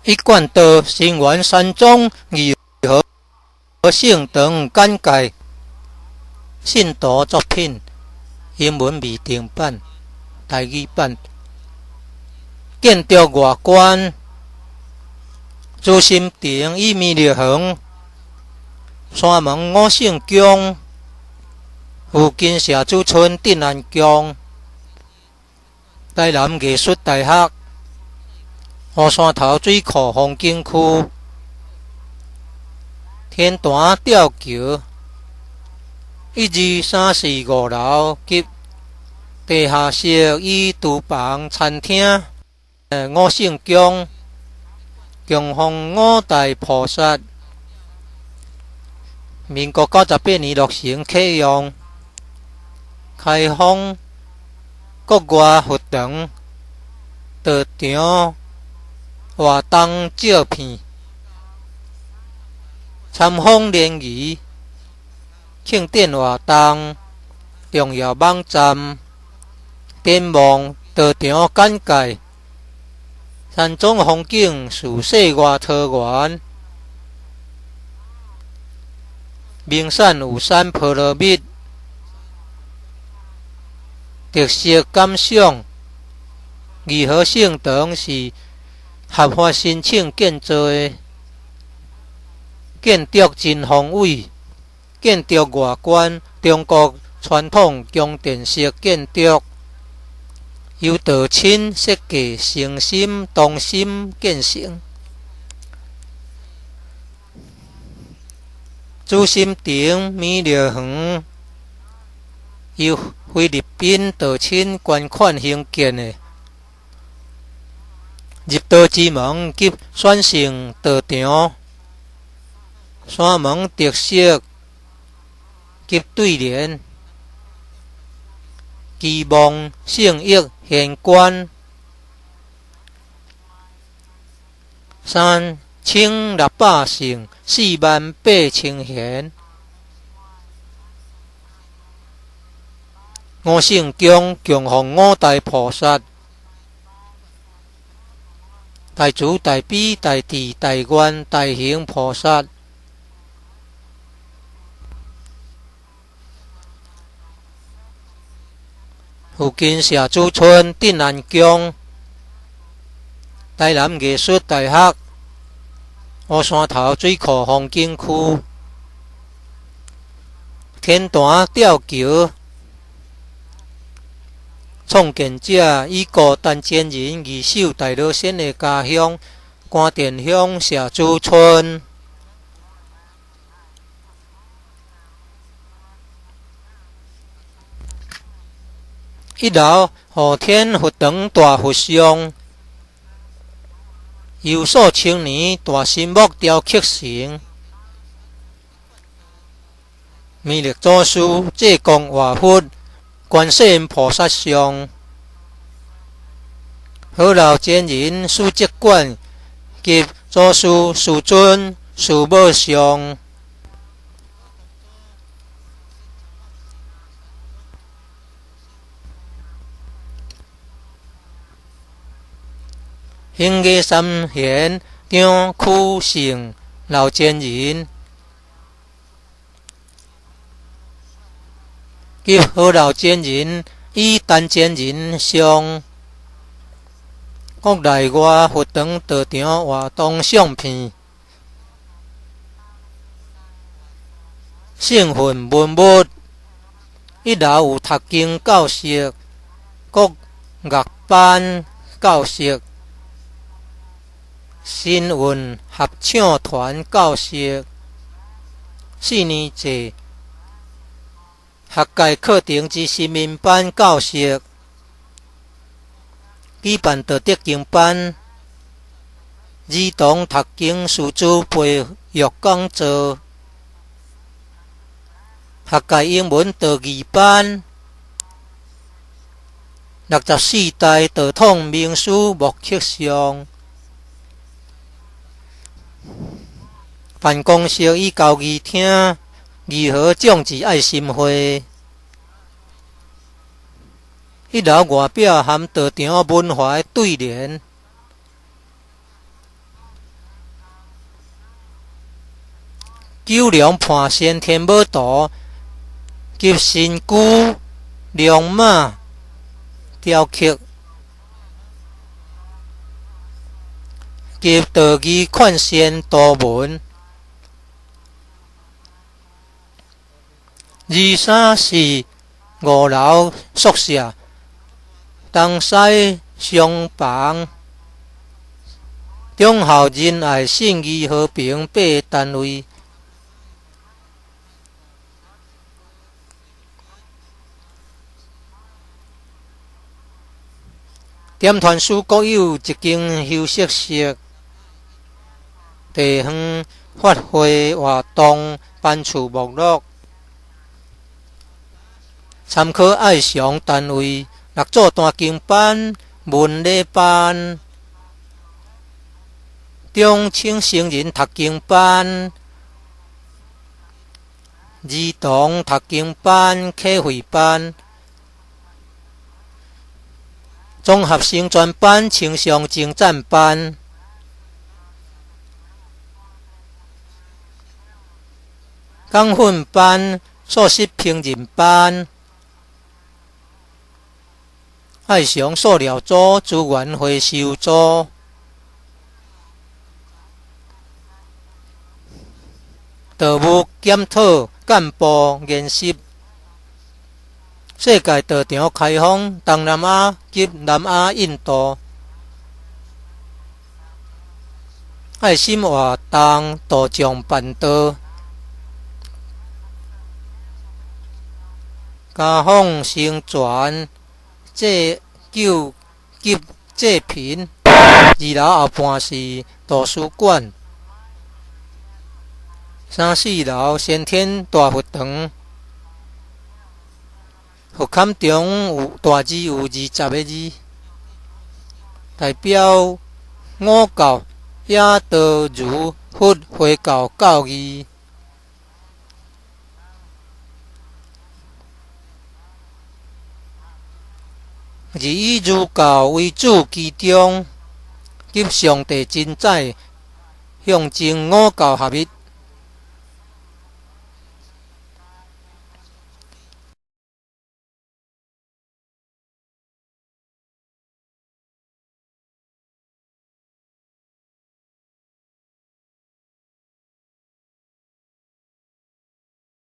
一贯道成员山中义和性等简介，信徒作品，英文未定版、台语版。建筑外观，朱心亭与米粒园、山门五圣宫、附近社主村镇安宫、台南艺术大学、湖山头水库风景区、天坛吊桥、1、2、3、4、5楼及地下室与厨房、餐厅、五圣宫、供奉五大菩萨。民国98年落成启用，开放国外学堂、道场、活动照片、参访联谊、庆典活动、重要网站、展望、道场简介、山中风景、树势外桃源、名产有山菠萝蜜、特色感想。义和圣堂是合法申请建造的，建筑真宏伟，建筑外观中国传统宫殿式建筑，由道亲设计，诚心同心建成。朱心亭米粒园由菲律宾道亲捐款兴建的，入道之门及选成道场，山门特色及对联，期望圣益显观3600姓48000贤。五圣宫供奉五大菩萨，大慈大悲大智大愿大行菩萨。附近社主村镇安宫、台南艺术大学、湖山头水库风景区、天坛吊桥。创建者以孤单前人义守大老仙的家乡关田乡社主村。1楼后天佛堂大佛像，由数千年大神木雕刻成，弥勒祖师济公活佛、观世音菩萨像、好老前人书籍馆及祖师师尊师母像。兴业三贤张曲成老前人及好老前人与单前人像，国内外佛堂道场活动相片，圣训文物。1楼有读经教室、国乐班教室、新运合唱团教室、4年制学界课程之新民班教室，举办道德经班、儿童读经师资培育讲座、学界英文道义班、64代道统名师木刻像。办公室与交易厅、义和种植爱心会。1楼外表含道场文化对联，九龙盘先天母图，及身躯龙马雕刻，及道义款线图文。23是5楼宿舍，东西厢房，忠孝仁爱信义和平8个单位。点团书各有一间休息室，地方发挥活动班次目录。参考爱上单位6组单经班、文理班、中青成人读经班、儿童读经班、课会班、综合性专班、青少精湛班、港训班、素食烹饪班、爱上塑料组、资源回收组、道务检讨干部研习、世界道场开放东南亚及南亚印度，爱心活动图像办道，家访宣传戒酒及戒品。2楼后半是图书馆，3、4楼先天大佛堂。佛龛中有大字有20个字，代表五教、耶道、儒、佛、回教教义。以儒教为主其中，及上帝真宰，象征五教合一。